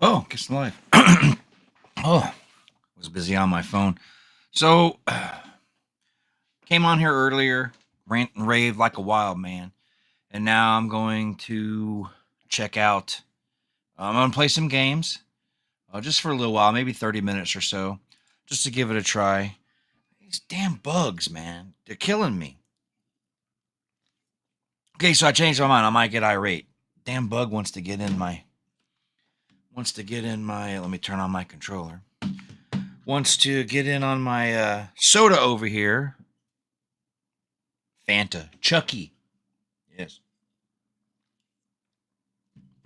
Oh, guess live. Oh, was busy on my phone. So, came on here earlier, rant and rave like a wild man, and now I'm going to check out. I'm going to play some games, just for a little while, maybe 30 minutes or so, just to give it a try. These damn bugs, man, they're killing me. Okay, so I changed my mind. I might get irate. Damn bug wants to get in my. Let me turn on my controller. Wants to get in on my soda over here. Fanta. Chucky. Yes.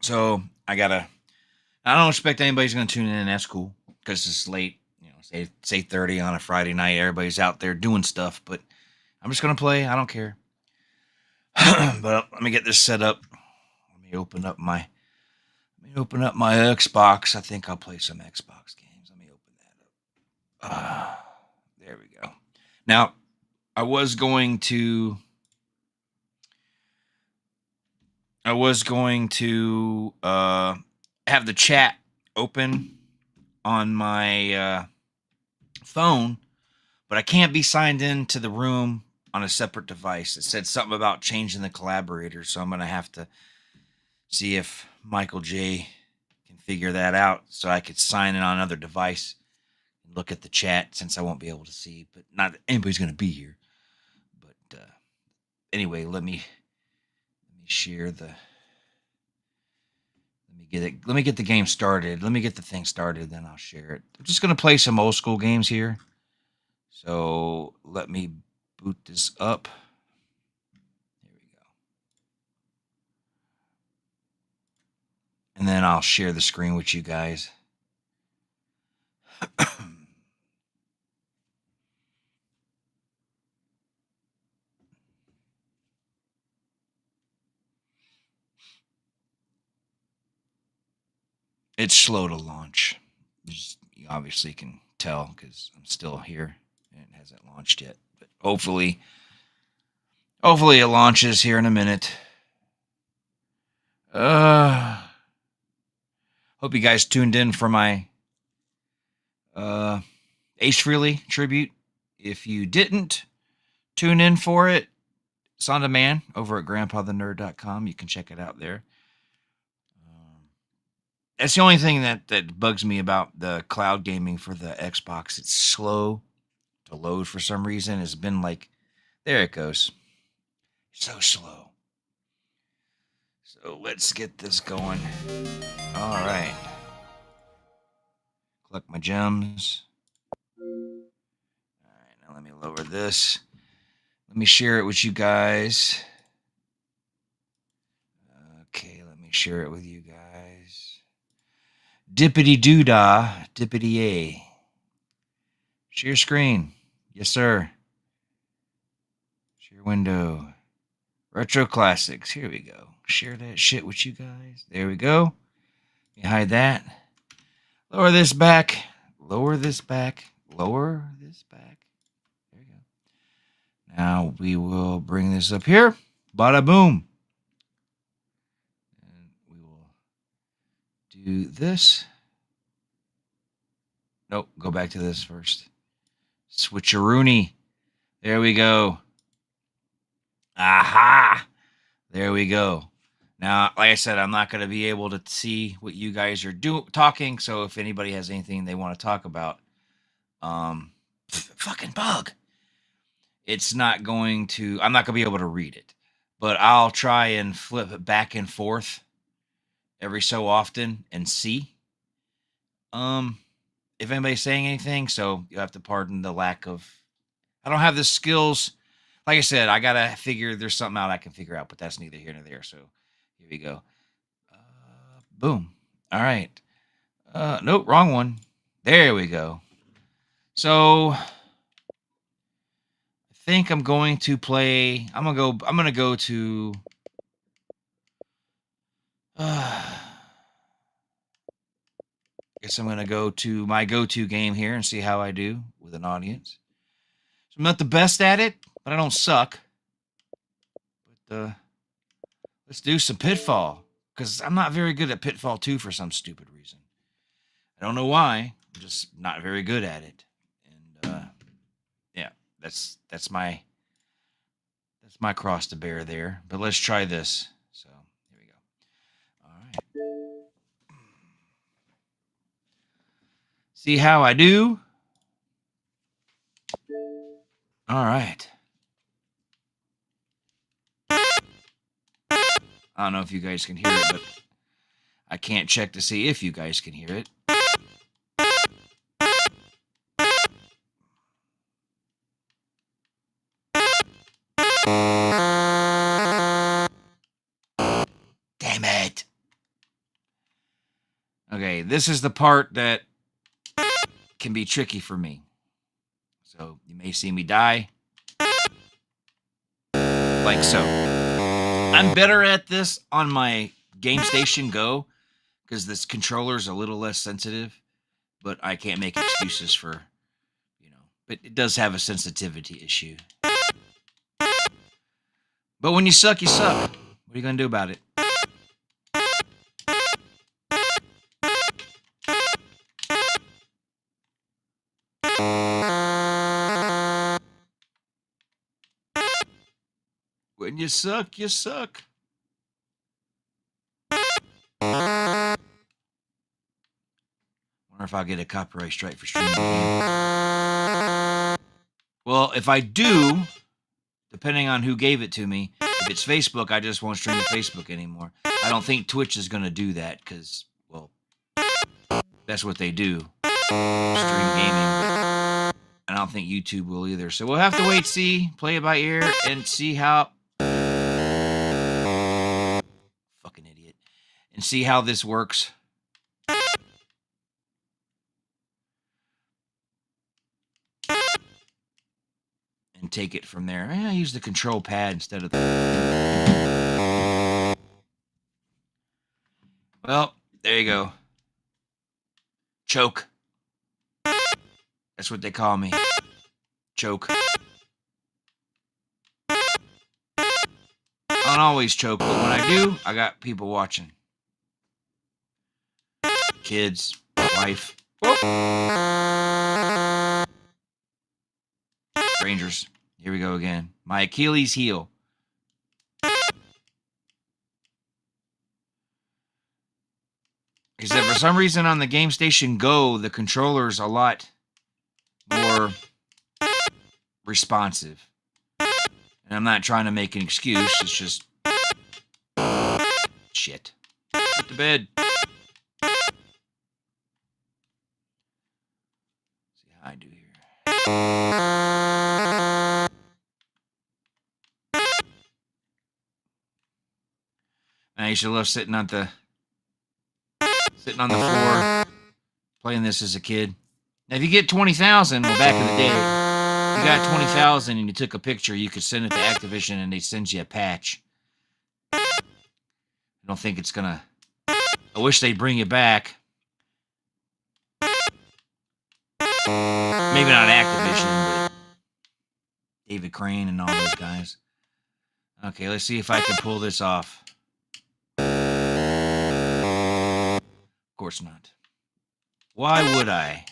So I don't expect anybody's gonna tune in. That's cool. Because it's late. It's 8:30 on a Friday night. Everybody's out there doing stuff. But I'm just gonna play. I don't care. But let me get this set up. Let me open up my Xbox. I think I'll play some Xbox games. Let me open that up. There we go. Now, I was going to have the chat open on my phone, but I can't be signed into the room on a separate device. It said something about changing the collaborator, so I'm going to have to see if Michael J can figure that out so I could sign in on another device and look at the chat since I won't be able to see, but not that anybody's going to be here. But anyway, let me share the let me get the game started. Let me get the thing started, then I'll share it. I'm just gonna play some old school games here. So let me boot this up. There we go. And then I'll share the screen with you guys. It's slow to launch. You obviously can tell because I'm still here and it hasn't launched yet. But hopefully it launches here in a minute. Hope you guys tuned in for my Ace Frehley tribute. If you didn't tune in for it, it's on demand over at grandpathenerd.com. You can check it out there. That's the only thing that bugs me about the cloud gaming for the Xbox. It's slow to load for some reason. It's been like, there it goes. So slow. So let's get this going. All right. Collect my gems. All right, now let me lower this. Let me share it with you guys. Okay, let me share it with you guys. Dippity doodah, dippity a. Share screen. Yes, sir. Share window. Retro classics. Here we go. Share that shit with you guys. There we go. Let me hide that. Lower this back. Lower this back. Lower this back. There we go. Now we will bring this up here. Bada boom. And we will do this. Nope. Go back to this first. Switcheroony. There we go. Aha! There we go. Now, like I said, I'm not going to be able to see what you guys are talking. So if anybody has anything they want to talk about, fucking bug. It's not going to. I'm not going to be able to read it, but I'll try and flip it back and forth every so often and see. If anybody's saying anything, so you have to pardon the lack of. I don't have the skills. Like I said, I gotta figure there's something out I can figure out, but that's neither here nor there. So here we go. Boom. All right. Nope, wrong one. There we go. So I think I'm going to play. I'm gonna go to. Guess I'm gonna go to my go-to game here and see how I do with an audience. So I'm not the best at it, but I don't suck. But let's do some Pitfall because I'm not very good at Pitfall 2 for some stupid reason. I don't know why. I'm just not very good at it. And yeah, that's my cross to bear there. But let's try this. So here we go. All right. See how I do? All right. I don't know if you guys can hear it, but I can't check to see if you guys can hear it. Damn it. Okay, this is the part that can be tricky for me. So you may see me die. Like so. I'm better at this on my GameStation Go because this controller is a little less sensitive, but I can't make excuses for, but it does have a sensitivity issue. But when you suck, you suck. What are you going to do about it? When you suck, you suck. Wonder if I'll get a copyright strike for streaming again. Well, if I do, depending on who gave it to me, if it's Facebook, I just won't stream to Facebook anymore. I don't think Twitch is going to do that because, well, that's what they do. Stream gaming. But I don't think YouTube will either. So we'll have to wait, see, play it by ear, and see how... Fucking idiot. And see how this works. And take it from there. I use the control pad instead of the... Well, there you go. Choke. That's what they call me. Choke. I don't always choke, but when I do, I got people watching. Kids, wife. Whoop. Strangers. Here we go again. My Achilles heel. Because for some reason on the GameStation Go, the controller's a lot more responsive. And I'm not trying to make an excuse. It's just... shit. Get to bed. See how I do here. I used to love sitting on the floor playing this as a kid. Now, if you get 20,000, well, back in the day, if you got 20,000 and you took a picture, you could send it to Activision and they send you a patch. I don't think it's gonna... I wish they'd bring it back. Maybe not Activision, but David Crane and all those guys. Okay, let's see if I can pull this off. Of course not. Why would I?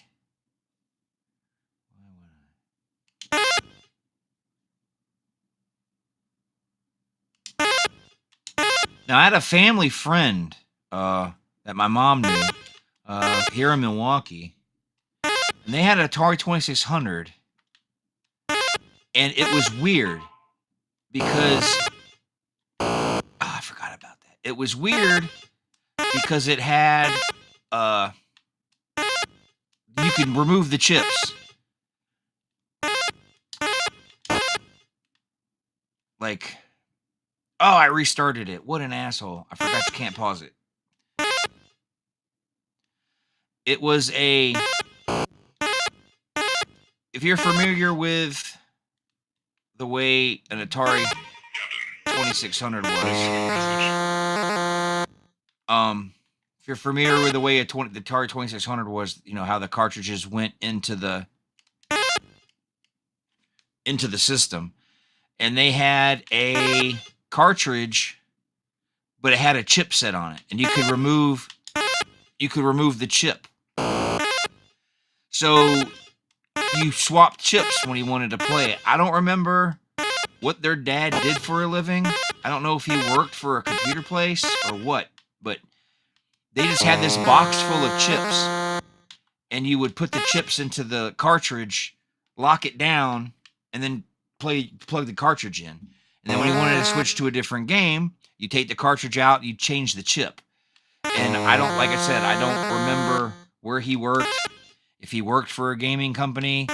Now, I had a family friend that my mom knew here in Milwaukee, and they had an Atari 2600, and it was weird because... I forgot about that. It was weird because it had... you can remove the chips. Like... Oh, I restarted it. What an asshole. I forgot you can't pause it. It was a... If you're familiar with the way an Atari 2600 was... if you're familiar with the way the Atari 2600 was, you know, how the cartridges went into the system. And they had a... cartridge, but it had a chipset on it, and you could remove the chip. So you swapped chips when he wanted to play it. I don't remember what their dad did for a living. I don't know if he worked for a computer place or what, but they just had this box full of chips, and you would put the chips into the cartridge, lock it down, and then plug the cartridge in. And then when you wanted to switch to a different game, you take the cartridge out, you change the chip. And I don't, like I said, I don't remember where he worked. If he worked for a gaming company,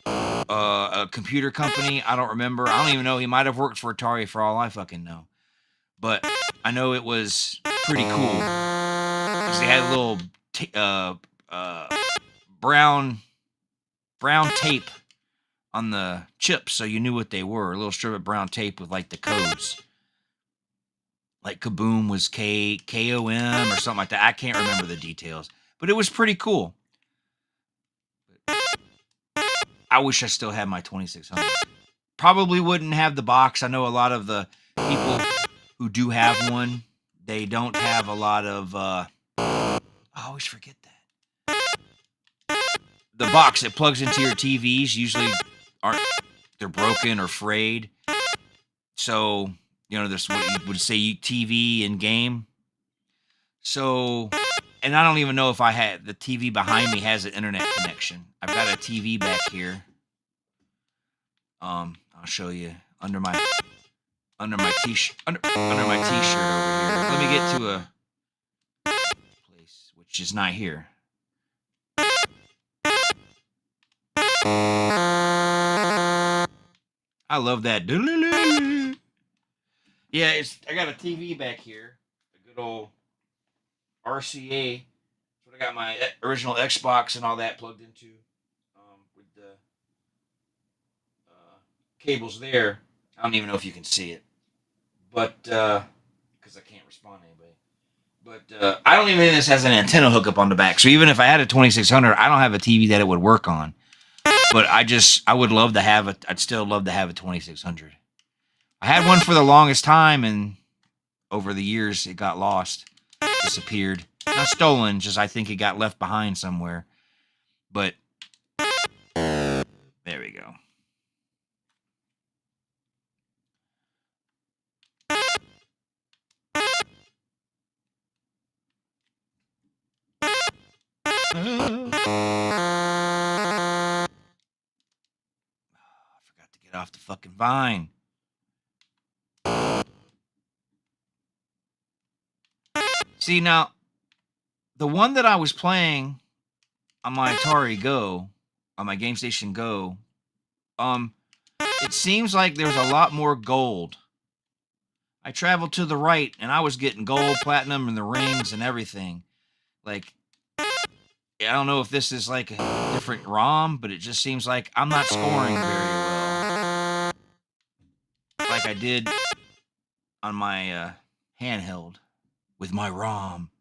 a computer company, I don't remember. I don't even know. He might have worked for Atari for all I fucking know. But I know it was pretty cool because they had a little brown tape on the chips, so you knew what they were. A little strip of brown tape with like the codes. Like Kaboom was KOM or something like that. I can't remember the details, but it was pretty cool. I wish I still had my 2600. Probably wouldn't have the box. I know a lot of the people who do have one, they don't have a lot of I always forget that. The box that plugs into your TVs usually they're broken or frayed. So, you know, there's what you would say TV and game. So, and I don't even know if I had the TV behind me has an internet connection. I've got a TV back here. I'll show you under my t-shirt under my t-shirt over here. Let me get to a place which is not here. I love that. Yeah, I got a TV back here, a good old RCA. That's what I got my original Xbox and all that plugged into, with the cables there. I don't even know if you can see it, but because I can't respond to anybody. But I don't even think this has an antenna hookup on the back. So even if I had a 2600, I don't have a TV that it would work on. But I would love to have it. I'd still love to have a 2600. I had one for the longest time, and over the years it got lost, disappeared. Not stolen, just I think it got left behind somewhere. But there we go. I forgot to get off the fucking vine. See, now, the one that I was playing on my Atari Go, on my Game Station Go, it seems like there's a lot more gold. I traveled to the right, and I was getting gold, platinum, and the rings and everything. Like, I don't know if this is like a different ROM, but it just seems like I'm not scoring very well, like I did on my handheld with my ROM.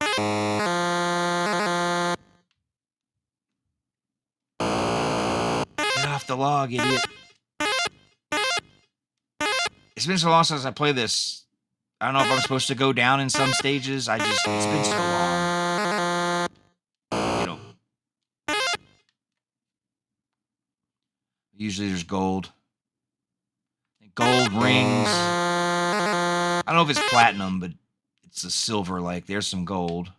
Get off the log, idiot. It's been so long since I played this. I don't know if I'm supposed to go down in some stages. It's been so long. You know. Usually there's gold. Gold rings. I don't know if it's platinum, but it's a silver, like there's some gold.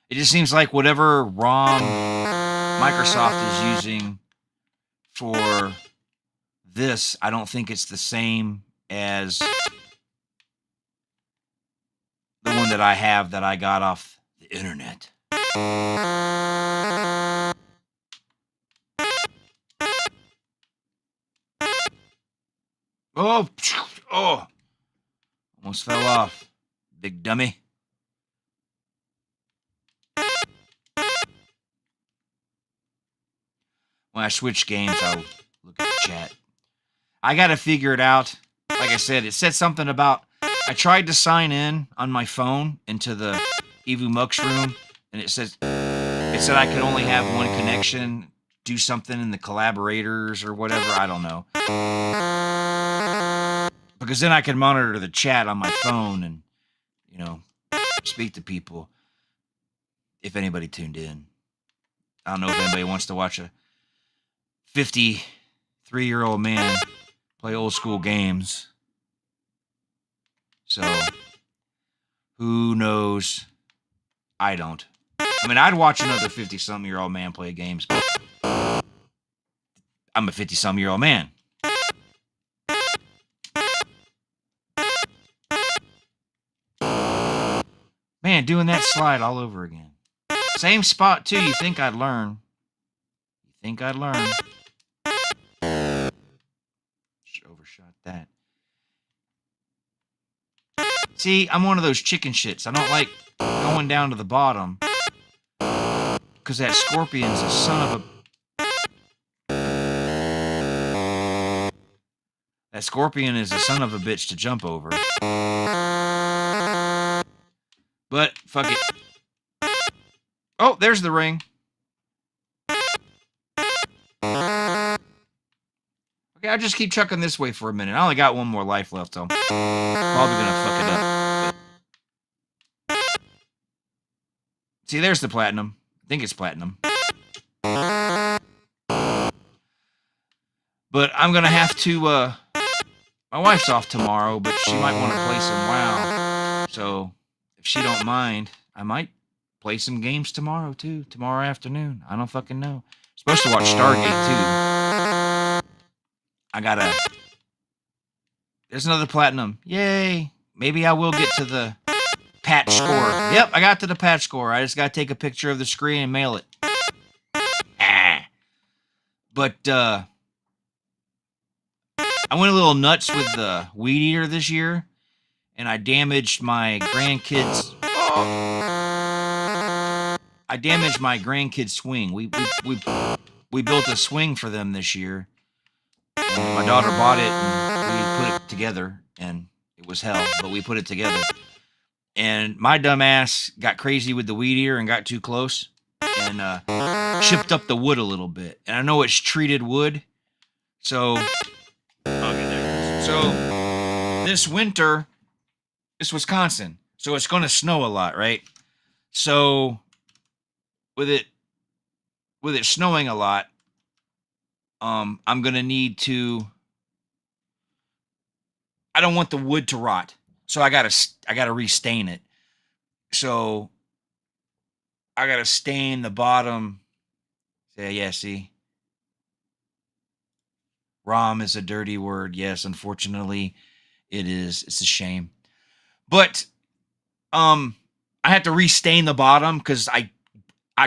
It just seems like whatever ROM Microsoft is using for this, I don't think it's the same as the one that I have that I got off the internet. Oh, almost fell off, big dummy. When I switch games, I'll look at the chat. I got to figure it out. Like I said, it said something about, I tried to sign in on my phone into the Evu Mux room, and it said I could only have one connection, do something in the collaborators or whatever, I don't know. Because then I could monitor the chat on my phone, and you know, speak to people. If anybody tuned in, I don't know if anybody wants to watch a 53-year-old man play old school games. So, who knows? I don't. I mean, I'd watch another 50-something-year-old man play games, but I'm a 50-something-year-old man. Man, doing that slide all over again. Same spot, too. You think I'd learn. Overshot that. See, I'm one of those chicken shits. I don't like going down to the bottom because that scorpion's a son of a... That scorpion is a son of a bitch to jump over. But, fuck it. Oh, there's the ring. Okay, I'll just keep chucking this way for a minute. I only got one more life left, so I'm probably gonna fuck it up. See, there's the platinum. I think it's platinum. But I'm gonna have to, my wife's off tomorrow, but she might want to play some WoW. So, if she don't mind, I might play some games tomorrow, too. Tomorrow afternoon. I don't fucking know. I'm supposed to watch Stargate, too. There's another platinum. Yay. Maybe I will get to the patch score. Yep, I got to the patch score. I just got to take a picture of the screen and mail it. But, I went a little nuts with the weed eater this year, and I damaged my grandkids. I damaged my grandkids' swing. We built a swing for them this year. And my daughter bought it, and we put it together, and it was hell, but we put it together. And my dumb ass got crazy with the weed eater and got too close, and chipped up the wood a little bit. And I know it's treated wood, so this winter, it's Wisconsin, so it's going to snow a lot, right? So with it snowing a lot, I'm going to need to, I don't want the wood to rot. So I got to restain it. So I got to stain the bottom. Yeah, see. ROM is a dirty word. Yes, unfortunately it is. It's a shame. But I had to restain the bottom because I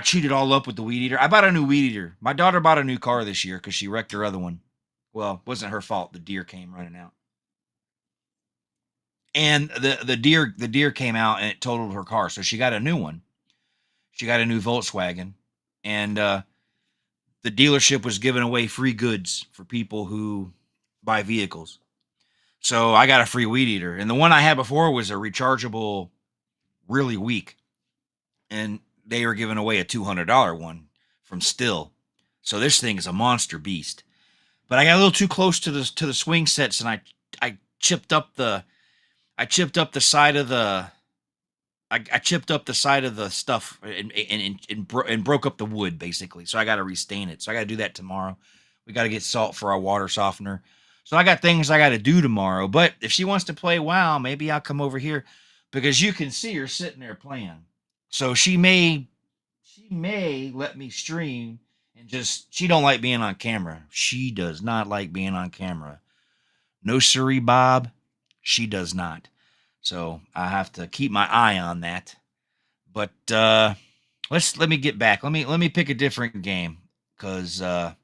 chewed it all up with the weed eater. I bought a new weed eater. My daughter bought a new car this year because she wrecked her other one. Well, it wasn't her fault. The deer came running out. And the deer came out and it totaled her car. So she got a new one. She got a new Volkswagen. And the dealership was giving away free goods for people who buy vehicles. So I got a free weed eater. And the one I had before was a rechargeable, really weak. And they were giving away a $200 one from Still. So this thing is a monster beast. But I got a little too close to the swing sets, and I chipped up the side of the stuff and broke up the wood basically. So I got to restain it. So I got to do that tomorrow. We got to get salt for our water softener. So I got things I got to do tomorrow. But if she wants to play WoW, maybe I'll come over here because you can see her sitting there playing. So she may let me stream and she don't like being on camera. She does not like being on camera. No siree, Bob. She does not. So I have to keep my eye on that. But let me get back. Let me pick a different game because I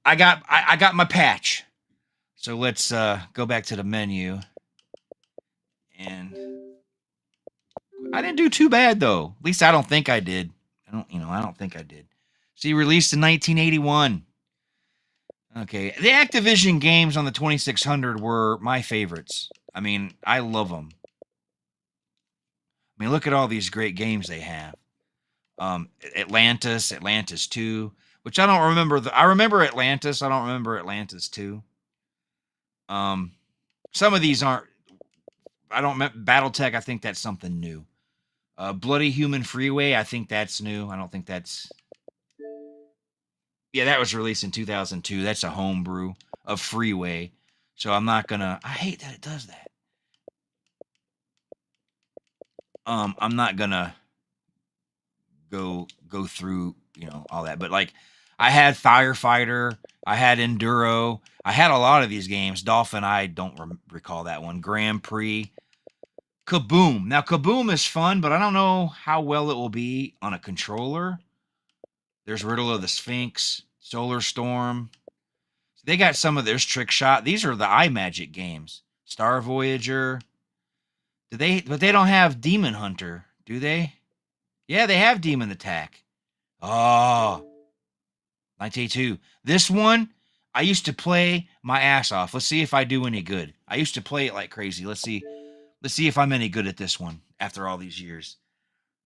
got my patch. So let's go back to the menu. And I didn't do too bad though. At least I don't think I did. I don't think I did. See, released in 1981. Okay, the Activision games on the 2600 were my favorites. I mean, I love them. I mean, look at all these great games they have. Atlantis 2, which I don't remember. I remember Atlantis. I don't remember Atlantis 2. Some of these aren't. I don't BattleTech. I think that's something new. Bloody Human Freeway. I think that's new. I don't think that's. Yeah, that was released in 2002. That's a homebrew of Freeway. So I'm not gonna. I hate that it does that. I'm not gonna go through all that, but like I had Firefighter, I had Enduro, I had a lot of these games. Dolphin, I don't recall that one. Grand Prix, Kaboom. Now Kaboom is fun, but I don't know how well it will be on a controller. There's Riddle of the Sphinx, Solar Storm. They got some of there's Trick Shot. These are the iMagic games. Star Voyager. But they don't have Demon Hunter, do they? Yeah, they have Demon Attack. Oh, 1982. This one, I used to play my ass off. Let's see if I do any good. I used to play it like crazy. Let's see if I'm any good at this one after all these years.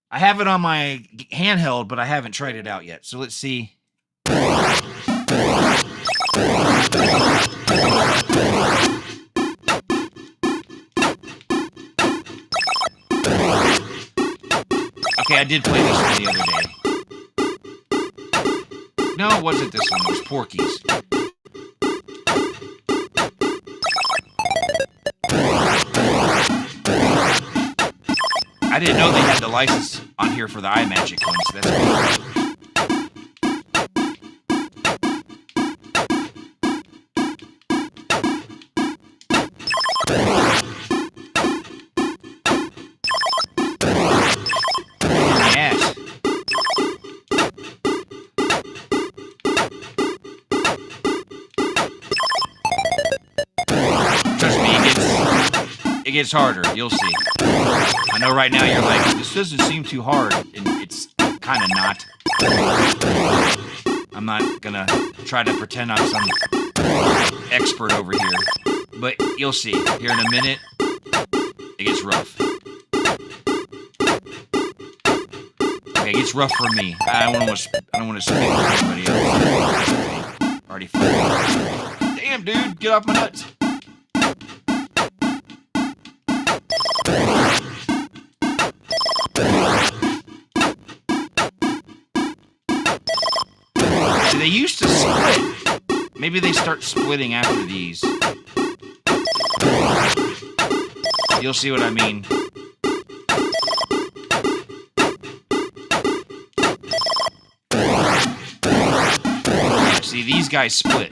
I have it on my handheld, but I haven't tried it out yet. So let's see. Okay, I did play this one the other day. No, it wasn't this one. It was Porky's. I didn't know they had the license on here for the iMagic ones. That's cool. Gets harder. You'll see. I know right now you're like, this doesn't seem too hard, and it's kind of not. I'm not gonna try to pretend I'm some expert over here, but you'll see. Here in a minute, it gets rough. Okay, it gets rough for me. I don't want to speak for anybody else. Already fine. Damn, dude, get off my nuts. They used to split. Maybe they start splitting after these. You'll see what I mean. Yeah, see, these guys split.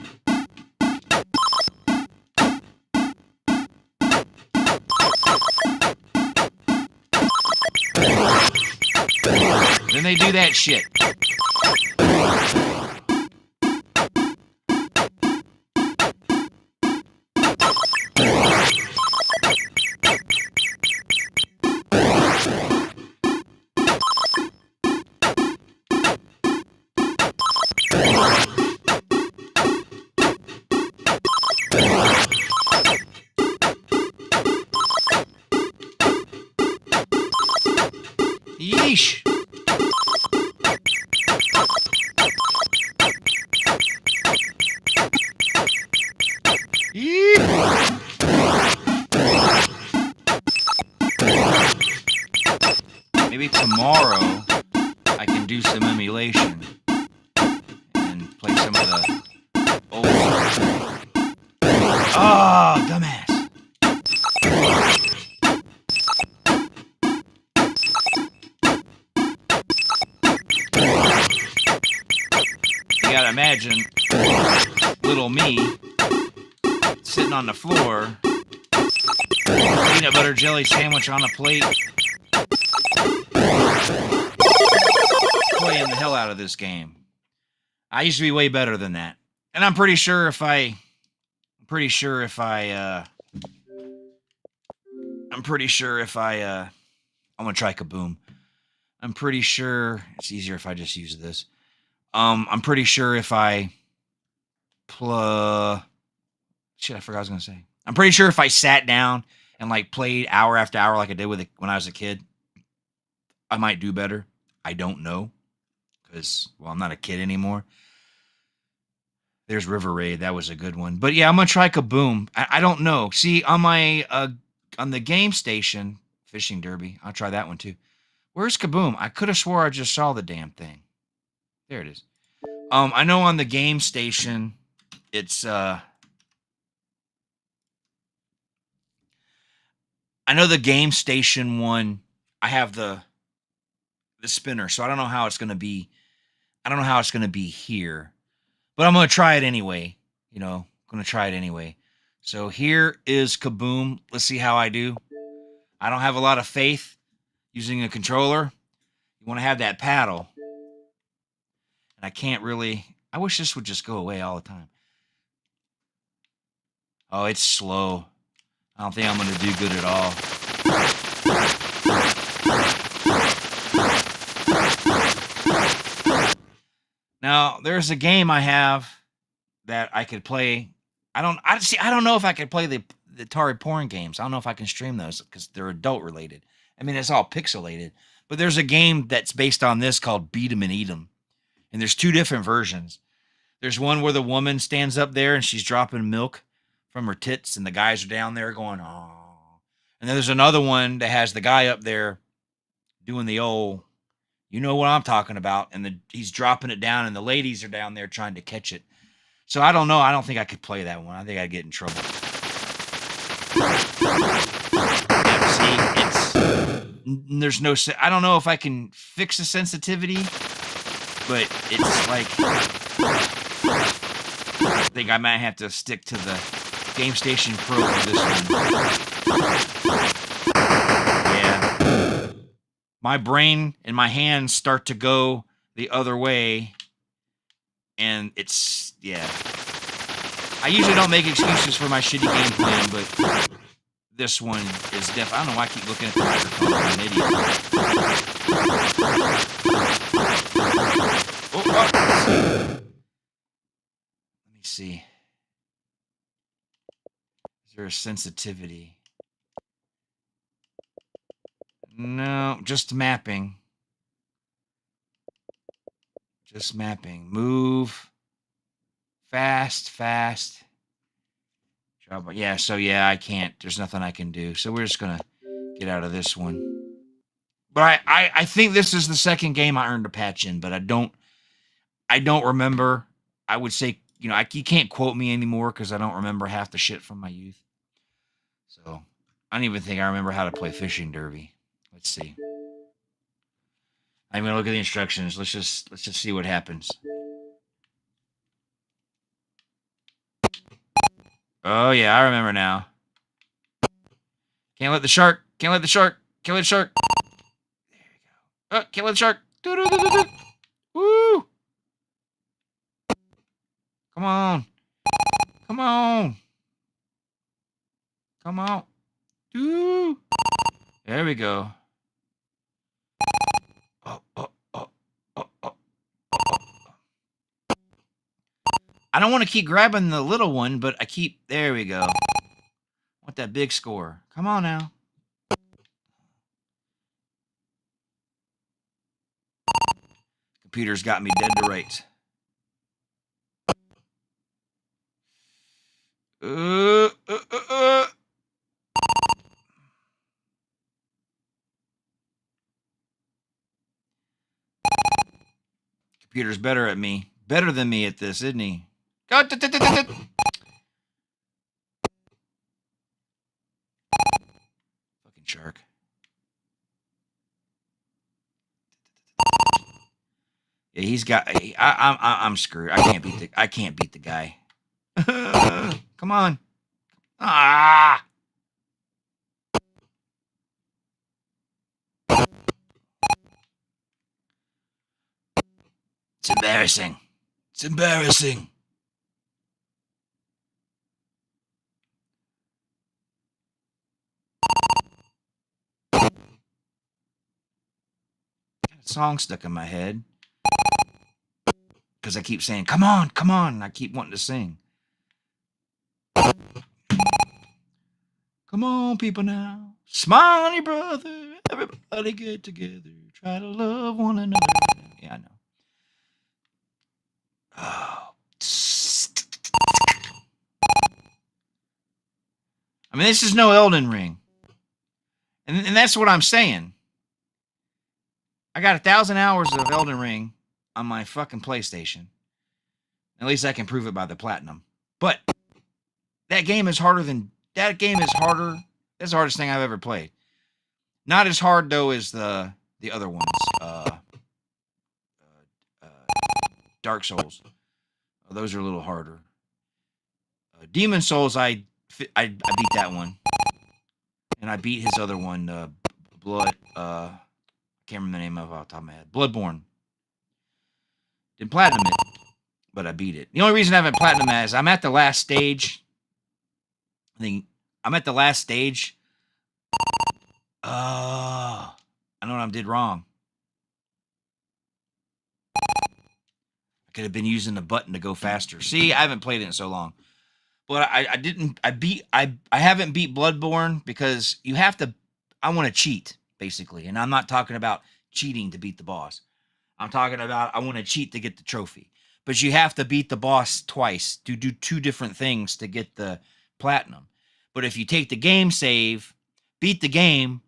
Then they do that shit. Yeesh. Maybe tomorrow I can do some emulation and play some of the old stuff. Oh, dumbass. You gotta imagine little me sitting on the floor, peanut butter jelly sandwich on a plate, playing the hell out of this game. I used to be way better than that. And I'm pretty sure if I I'm pretty sure if I I'm gonna try Kaboom. I'm pretty sure it's easier if I just use this. I'm pretty sure if I shit, I forgot what I was gonna say. I'm pretty sure if I sat down and like played hour after hour like I did with it when I was a kid, I might do better. I don't know. Because, well, I'm not a kid anymore. There's River Raid. That was a good one. But yeah, I'm going to try Kaboom. I don't know. See, on my on the game station, Fishing Derby. I'll try that one too. Where's Kaboom? I could have swore I just saw the damn thing. There it is. I know on the game station, it's I know the game station one. I have the spinner, so I don't know how it's gonna be. I don't know how it's gonna be here, but I'm gonna try it anyway. You know, I'm gonna try it anyway. So here is Kaboom. Let's see how I do. I don't have a lot of faith using a controller. You want to have that paddle, and I can't really. I wish this would just go away all the time. Oh, it's slow. I don't think I'm gonna do good at all. Now, there's a game I have that I could play. I don't know if I could play the Atari porn games. I don't know if I can stream those because they're adult related. I mean, it's all pixelated. But there's a game that's based on this called Beat 'em and Eat 'em. And there's two different versions. There's one where the woman stands up there and she's dropping milk from her tits and the guys are down there going, "Oh." And then there's another one that has the guy up there doing the old, you know what I'm talking about, and he's dropping it down, and the ladies are down there trying to catch it. So I don't know. I don't think I could play that one. I think I'd get in trouble. Yeah, see, there's no. I don't know if I can fix the sensitivity, but it's like I think I might have to stick to the Game Station Pro for this one. Yeah. My brain and my hands start to go the other way, and it's, yeah. I usually don't make excuses for my shitty game plan, but this one is definitely. I don't know why I keep looking at the microphone. I'm an idiot. Let me see. Is there a sensitivity? No, just mapping. Just mapping. Move. Fast. Drop. Yeah, so yeah, I can't. There's nothing I can do. So we're just going to get out of this one. But I think this is the second game I earned a patch in, but I don't remember. I would say, you know, you can't quote me anymore because I don't remember half the shit from my youth. So I don't even think I remember how to play Fishing Derby. Let's see. I'm gonna look at the instructions. Let's just see what happens. Oh yeah, I remember now. Can't let the shark. Can't let the shark. Can't let the shark. There you go. Oh, can't let the shark. Woo! Come on. Come on. Come on. Doo. There we go. Oh. I don't want to keep grabbing the little one, but I keep. There we go. I want that big score. Come on now. Computer's got me dead to rights. Computer's better at me. Better than me at this, isn't he? Go. Fucking shark. Yeah, he's got. I'm screwed. I can't beat the guy. Come on. Ah. It's embarrassing. It's embarrassing. Got a song stuck in my head because I keep saying, "Come on, come on," and I keep wanting to sing. Come on, people now. Smile on your brother. Everybody get together. Try to love one another. Yeah, I know. Oh. I mean, this is no Elden Ring. And that's what I'm saying. I got 1,000 hours of Elden Ring on my fucking PlayStation. At least I can prove it by the platinum. But that game is harder than that game is harder. That's the hardest thing I've ever played. Not as hard though as the other ones. Uh, Dark Souls. Those are a little harder. Demon Souls, I beat that one, and I beat his other one, Blood. I can't remember the name of it off the top of my head. Bloodborne. Didn't platinum it, but I beat it. The only reason I haven't platinum it is I'm at the last stage. I'm at the last stage. I know what I did wrong. I could have been using the button to go faster. See, I haven't played it in so long. But I haven't beat Bloodborne because you have to, I want to cheat, basically. And I'm not talking about cheating to beat the boss. I'm talking about I want to cheat to get the trophy. But you have to beat the boss twice to do two different things to get the platinum. But if you take the game save, beat the game,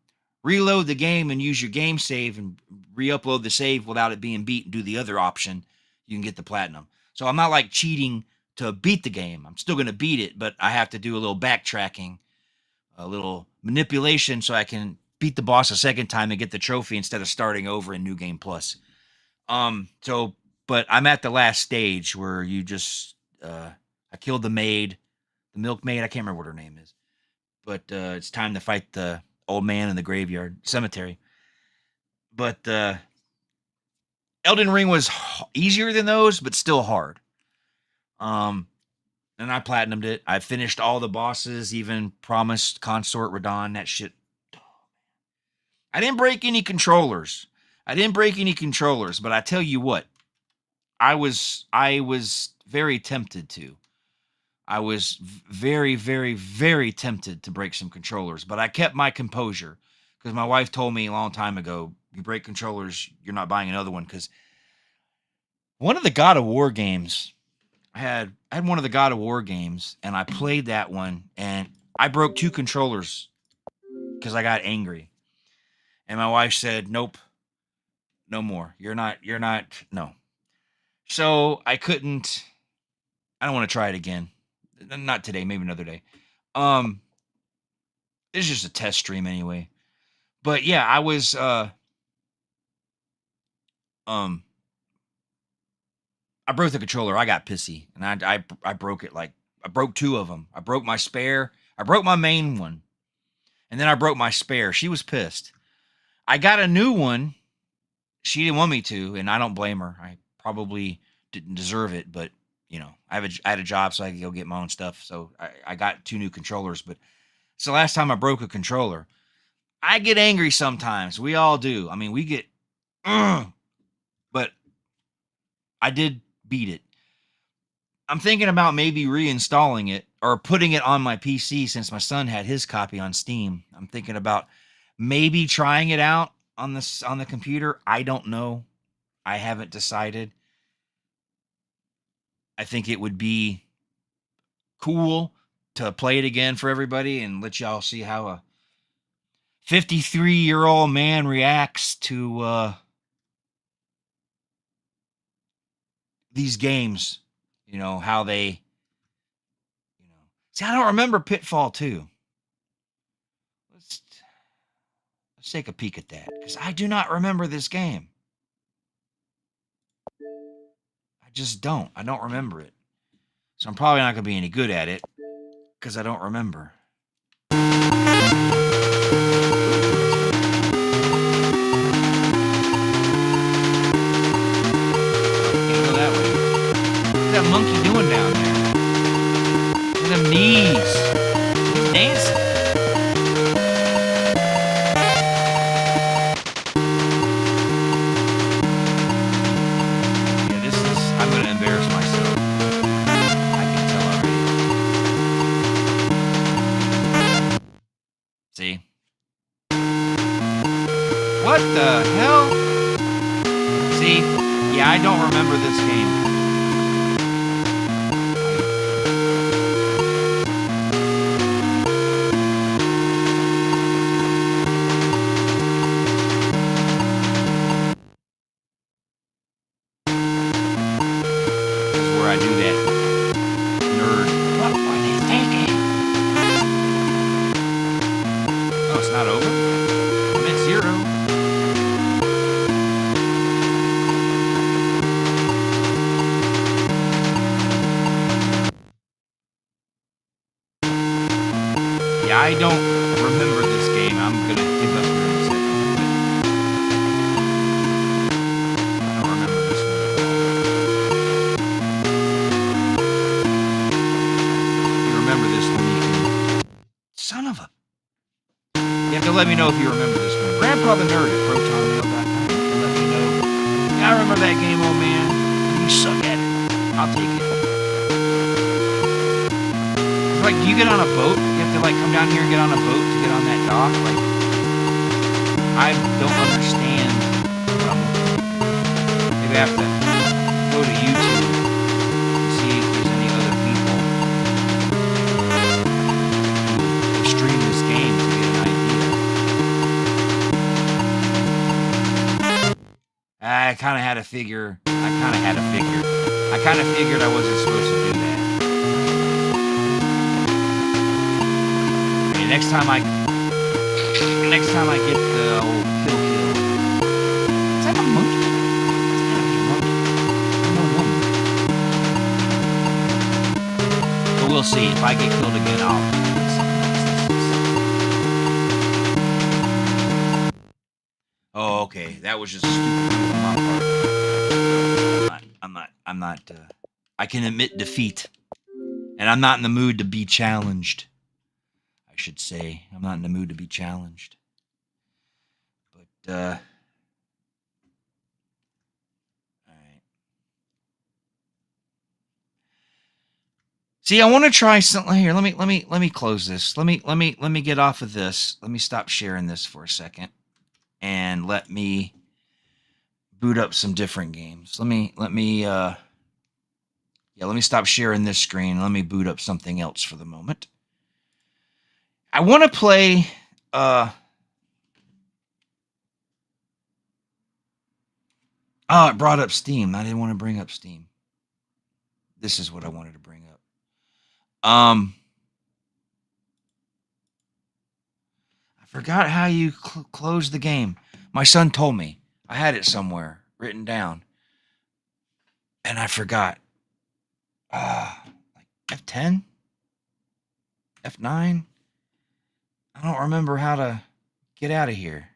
reload the game and use your game save and re-upload the save without it being beat and do the other option, you can get the platinum. So I'm not like cheating to beat the game. I'm still going to beat it, but I have to do a little backtracking, a little manipulation so I can beat the boss a second time and get the trophy instead of starting over in New Game Plus. But I'm at the last stage where you just, I killed the maid, the milkmaid. I can't remember what her name is, but it's time to fight the old man in the graveyard cemetery. But Elden Ring was easier than those, but still hard. And I platinumed it. I finished all the bosses, even promised Consort Radahn. That shit. I didn't break any controllers. But I tell you what, I was very tempted to. I was very, very, very tempted to break some controllers, but I kept my composure because my wife told me a long time ago, you break controllers, you're not buying another one. Because one of the God of War games, I had one of the God of War games, and I played that one, and I broke 2 controllers because I got angry. And my wife said, nope, no more. You're not, no. So I don't want to try it again. Not today, maybe another day. It's just a test stream anyway. But yeah, I was I broke the controller. I got pissy, and I broke it. Like, I broke 2 of them. I broke my spare. I broke my main one, and then I broke my spare. She was pissed. I got a new one. She didn't want me to, and I don't blame her. I probably didn't deserve it, but you know, I had a job, so I could go get my own stuff. So I got 2 new controllers, but it's the last time I broke a controller. I get angry sometimes. We all do. I mean, we get, but I did beat it. I'm thinking about maybe reinstalling it or putting it on my PC since my son had his copy on Steam. I'm thinking about maybe trying it out on the computer. I don't know. I haven't decided. I think it would be cool to play it again for everybody and let y'all see how a 53-year-old man reacts to these games. You know, how they, see, I don't remember Pitfall 2. Let's take a peek at that, because I do not remember this game. I just don't. I don't remember it. So I'm probably not going to be any good at it because I don't remember. Can't go that way. What's that monkey doing down there? Look at them knees. He's dancing. I'm going to embarrass myself. I can tell already. See? What the hell? See? Yeah, I don't remember this game. where I do that nerd. What are they thinking? Oh, it's not over? I'm at 0. Yeah, I don't remember this game. I'm going to give up here in a second. I don't remember this one at all. If you remember this one, you can... Son of a... You have to let me know if you remember this one. Grandpa the Nerd at ProtonMail.com. Let me know. Yeah, I remember that game, old man. You suck at it. I'll take it. Like, do you get on a boat? You have to, like, come down here and get on a boat to get on that dock? Like, I don't understand what I'm looking at. Maybe I have to go to YouTube and see if there's any other people who stream this game to get an idea. I kind of had to figure. I kind of figured I wasn't supposed to do that. Next time I get the old kill. Is that a monkey? It's gotta be a monkey. No woman. But we'll see. If I get killed again, I'll. Oh, okay. That was just stupid on my part. I'm not. I can admit defeat, and I'm not in the mood to be challenged. I should say. I'm not in the mood to be challenged. But all right. See, I want to try something here. Let me close this. Let me get off of this. Let me stop sharing this for a second. And let me boot up some different games. Let me stop sharing this screen. Let me boot up something else for the moment. I want to play oh, it brought up Steam. I didn't want to bring up Steam. This is what I wanted to bring up. I forgot how you close the game. My son told me. I had it somewhere written down. And I forgot. Like F10? F9? I don't remember how to get out of here.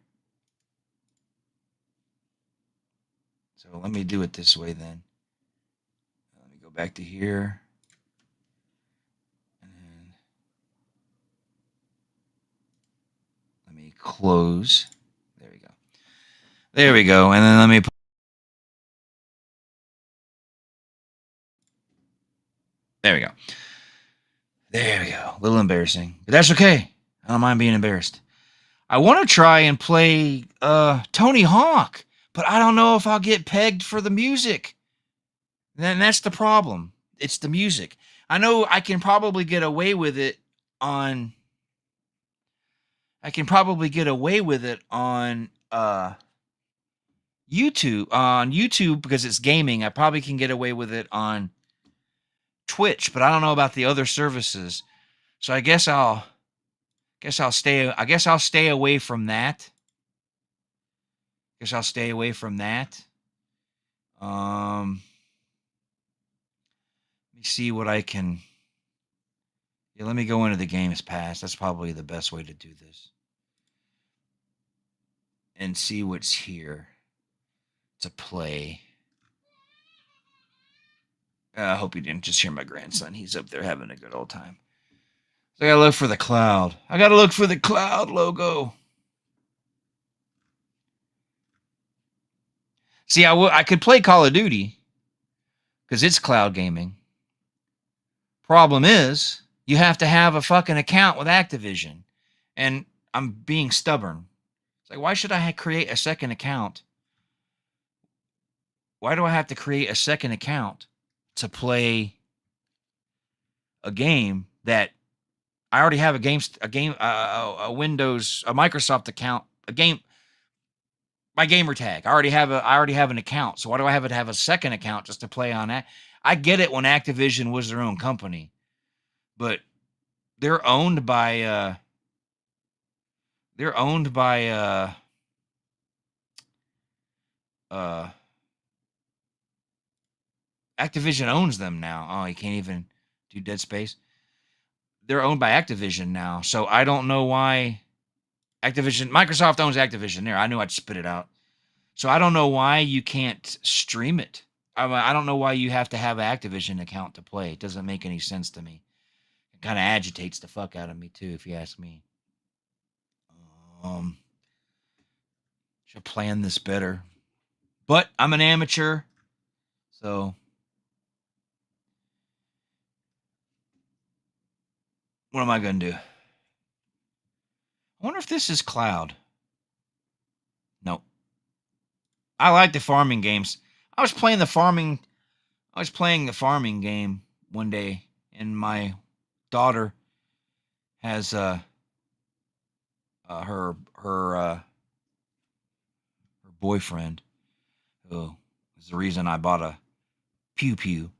So let me do it this way then. Let me go back to here. And let me close. There we go. There we go. And then let me... There we go. There we go. A little embarrassing. But that's okay. I don't mind being embarrassed. I want to try and play Tony Hawk, but I don't know if I'll get pegged for the music. Then that's the problem. It's the music. I know I can probably get away with it on YouTube because it's gaming. I probably can get away with it on Twitch, but I don't know about the other services. So I guess I'll stay away from that. Let me see what I can. Yeah, let me go into the Games Pass. That's probably the best way to do this. And see what's here to play. I hope you didn't just hear my grandson. He's up there having a good old time. So I gotta look for the cloud. I gotta look for the cloud logo. See, I could play Call of Duty because it's cloud gaming. Problem is, you have to have a fucking account with Activision. And I'm being stubborn. It's like, why should I create a second account? Why do I have to create a second account to play a game that I already have a Windows, a Microsoft account, my gamer tag. I already have an account. So why do I have a second account just to play on that? I get it when Activision was their own company, but they're owned by they're owned by uh Activision owns them now. Oh, you can't even do Dead Space. They're owned by Activision now. So I don't know why Microsoft owns Activision. There, I knew I'd spit it out. So I don't know why you can't stream it. I don't know why you have to have an Activision account to play. It doesn't make any sense to me. It kind of agitates the fuck out of me too, if you ask me. Um, should plan this better. But I'm an amateur, so what am I gonna do? I wonder if this is cloud. Nope. I like the farming games. I was playing the farming. I was playing the farming game one day, and my daughter has her boyfriend, who is the reason I bought a pew pew.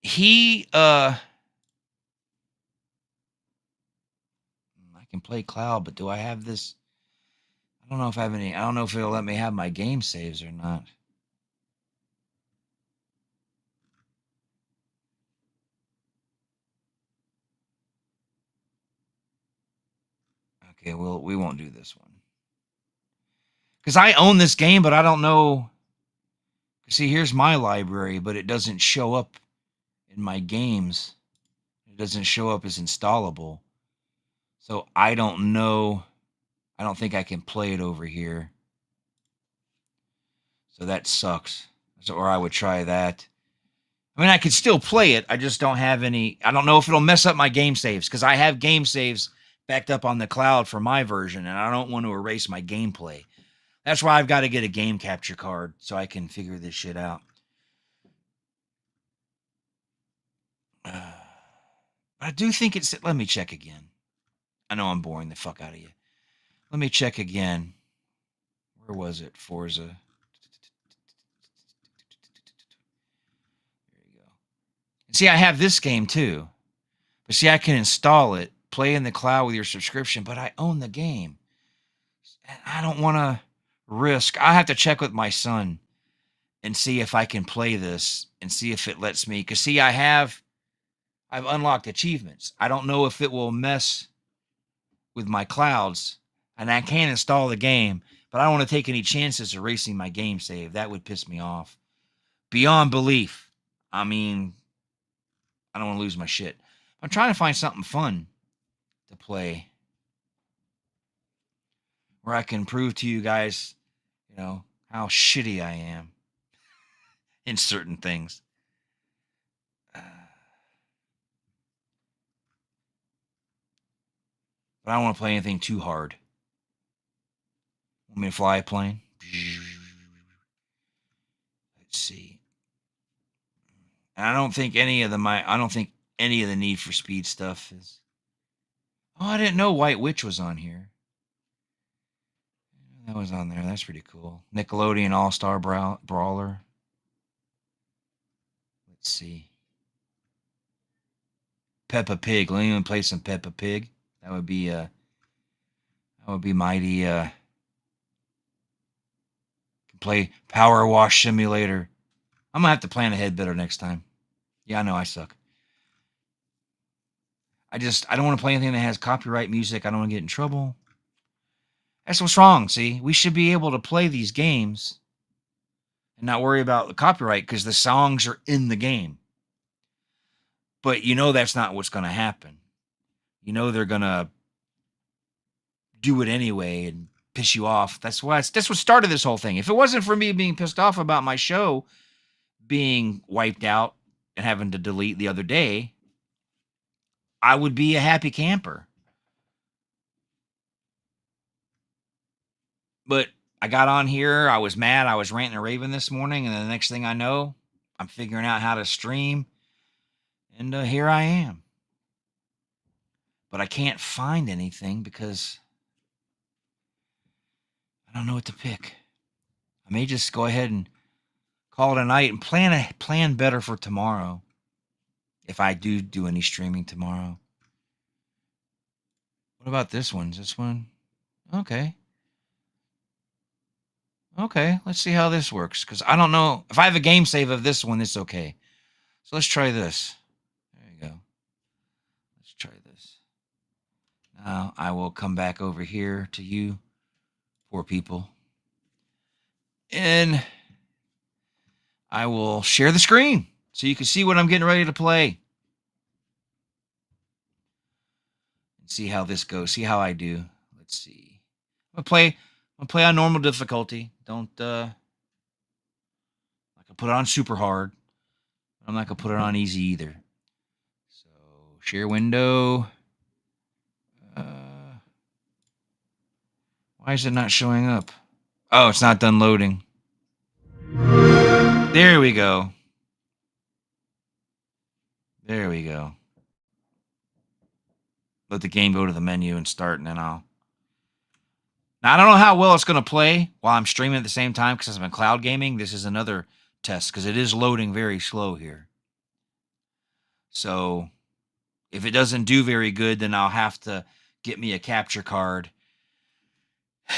He I can play cloud, but do I have this? I don't know if I have any. I don't know if it'll let me have my game saves or not. Okay, well, we won't do this one because I own this game, but I don't know. See, here's my library, but it doesn't show up in my games. It doesn't show up as installable. So I don't know. I don't think I can play it over here. So that sucks. So, or I would try that. I mean, I could still play it. I just don't have any. I don't know if it'll mess up my game saves because I have game saves backed up on the cloud for my version, and I don't want to erase my gameplay. That's why I've got to get a game capture card so I can figure this shit out. But I do think it's. Let me check again. I know I'm boring the fuck out of you. Let me check again. Where was it? Forza. There you go. And see, I have this game too. But see, I can install it, play in the cloud with your subscription, but I own the game. I don't want to risk. I have to check with my son and see if I can play this and see if it lets me. Because see, I've unlocked achievements. I don't know if it will mess with my clouds, and I can install the game, but I don't want to take any chances erasing my game save. That would piss me off beyond belief. I mean, I don't want to lose my shit. I'm trying to find something fun to play where I can prove to you guys, how shitty I am in certain things. But I don't want to play anything too hard. Want me to fly a plane? Let's see. And I don't think any of the Need for Speed stuff is. Oh, I didn't know White Witch was on here. That was on there. That's pretty cool. Nickelodeon All-Star Brawler. Let's see. Peppa Pig. Let me even play some Peppa Pig. That would be mighty. Can play Power Wash Simulator. I'm gonna have to plan ahead better next time. Yeah, I know I suck. I don't want to play anything that has copyright music. I don't want to get in trouble. That's what's wrong. See, we should be able to play these games and not worry about the copyright because the songs are in the game. But that's not what's going to happen. They're going to do it anyway and piss you off. That's what started this whole thing. If it wasn't for me being pissed off about my show being wiped out and having to delete the other day, I would be a happy camper. But I got on here. I was mad. I was ranting and raving this morning. And the next thing I know, I'm figuring out how to stream. And here I am. But I can't find anything because I don't know what to pick. I may just go ahead and call it a night and plan better for tomorrow. If I do any streaming tomorrow. What about this one? Is this one? Okay. Okay, let's see how this works. Because I don't know. If I have a game save of this one, it's okay. So let's try this. There you go. Let's try this. Now I will come back over here to you, poor people. And I will share the screen so you can see what I'm getting ready to play. And see how this goes. See how I do. Let's see. I'm gonna play on normal difficulty. Don't I can put it on super hard. I'm not gonna put it on easy either. So share window. Why is it not showing up? Oh, it's not done loading. There we go. There we go. Let the game go to the menu and start, and then I'll. Now, I don't know how well it's going to play while I'm streaming at the same time because I'm in cloud gaming. This is another test because it is loading very slow here. So if it doesn't do very good, then I'll have to get me a capture card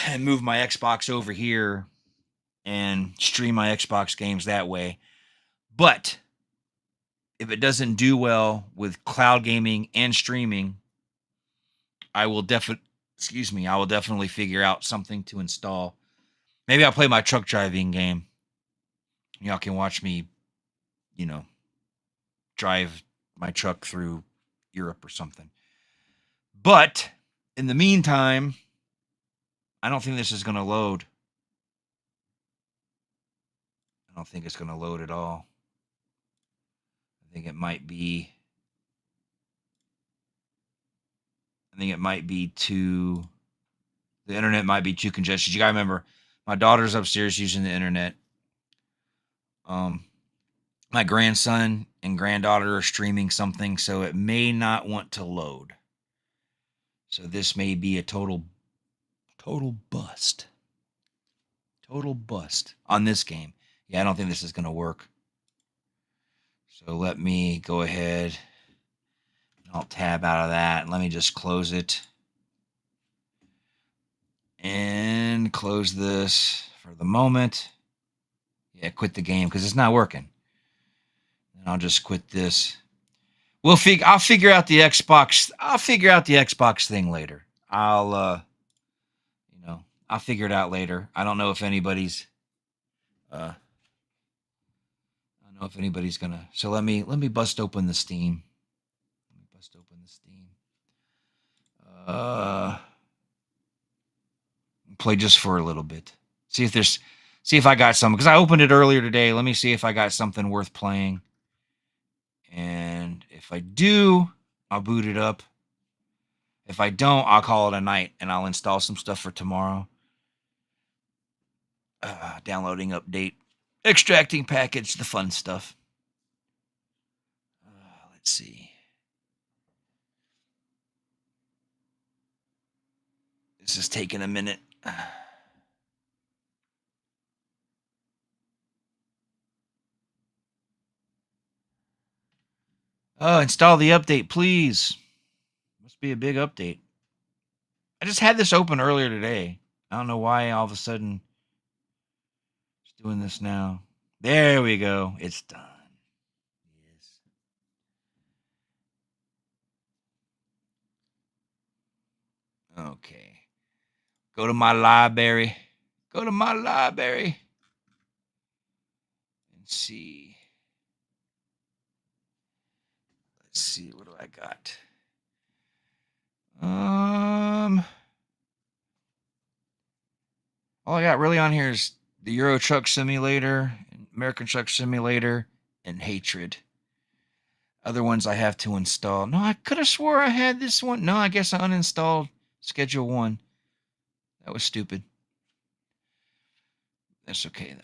and move my Xbox over here and stream my Xbox games that way. But if it doesn't do well with cloud gaming and streaming, I will definitely figure out something to install. Maybe I'll play my truck driving game. Y'all can watch me, drive my truck through Europe or something. But in the meantime, I don't think this is going to load. I don't think it's going to load at all. I think it might be too. The internet might be too congested. You gotta remember, my daughter's upstairs using the internet. My grandson and granddaughter are streaming something, so it may not want to load. So this may be a total bust. Total bust on this game. Yeah, I don't think this is gonna work. So let me go ahead. I'll tab out of that. Let me just close it. And close this for the moment. Yeah, quit the game because it's not working. And I'll just quit this. I'll figure out the Xbox. I'll figure out the Xbox thing later. I'll figure it out later. I don't know if anybody's gonna. So let me bust open the Steam. Play just for a little bit. See if I got something because I opened it earlier today. Let me see if I got something worth playing. And if I do, I'll boot it up. If I don't, I'll call it a night and I'll install some stuff for tomorrow. Downloading update, extracting package, the fun stuff. Let's see. This is taking a minute. Install the update, please. Must be a big update. I just had this open earlier today. I don't know why all of a sudden it's doing this now. There we go. It's done. Yes. Okay. Go to my library. And see. Let's see. What do I got? All I got really on here is the Euro Truck Simulator, American Truck Simulator, and Hatred. Other ones I have to install. No, I could have swore I had this one. No, I guess I uninstalled Schedule 1. That was stupid. That's okay, though.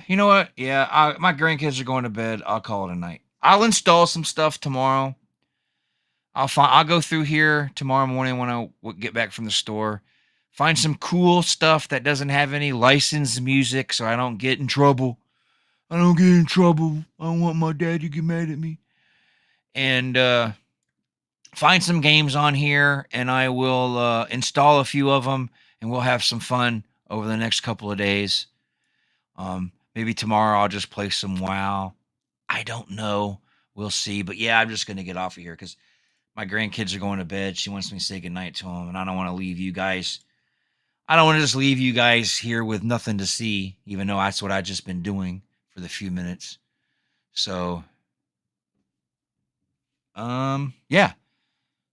You know what? Yeah, my grandkids are going to bed. I'll call it a night. I'll install some stuff tomorrow. I'll go through here tomorrow morning when I get back from the store. Find some cool stuff that doesn't have any licensed music so I don't get in trouble. I don't get in trouble. I don't want my dad to get mad at me. And find some games on here, and I will install a few of them, and we'll have some fun over the next couple of days. Maybe tomorrow I'll just play some WoW. I don't know. We'll see. But yeah, I'm just gonna get off of here because my grandkids are going to bed. She wants me to say goodnight to them, and I don't want to leave you guys. I don't want to just leave you guys here with nothing to see, even though that's what I've just been doing for the few minutes. So, yeah.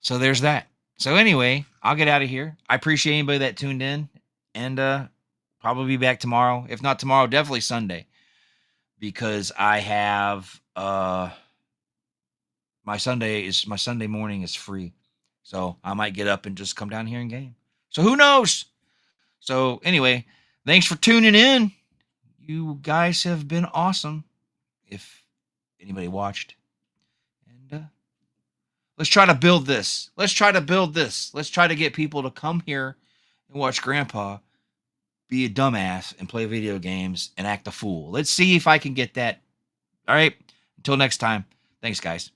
So there's that. So anyway, I'll get out of here. I appreciate anybody that tuned in, and probably be back tomorrow. If not tomorrow, definitely Sunday, because I have my Sunday morning is free, so I might get up and just come down here and game. So who knows? So anyway, thanks for tuning in. You guys have been awesome. If anybody watched, and let's try to build this. Let's try to build this. Let's try to get people to come here and watch Grandpa be a dumbass and play video games and act a fool. Let's see if I can get that. All right. Until next time. Thanks, guys.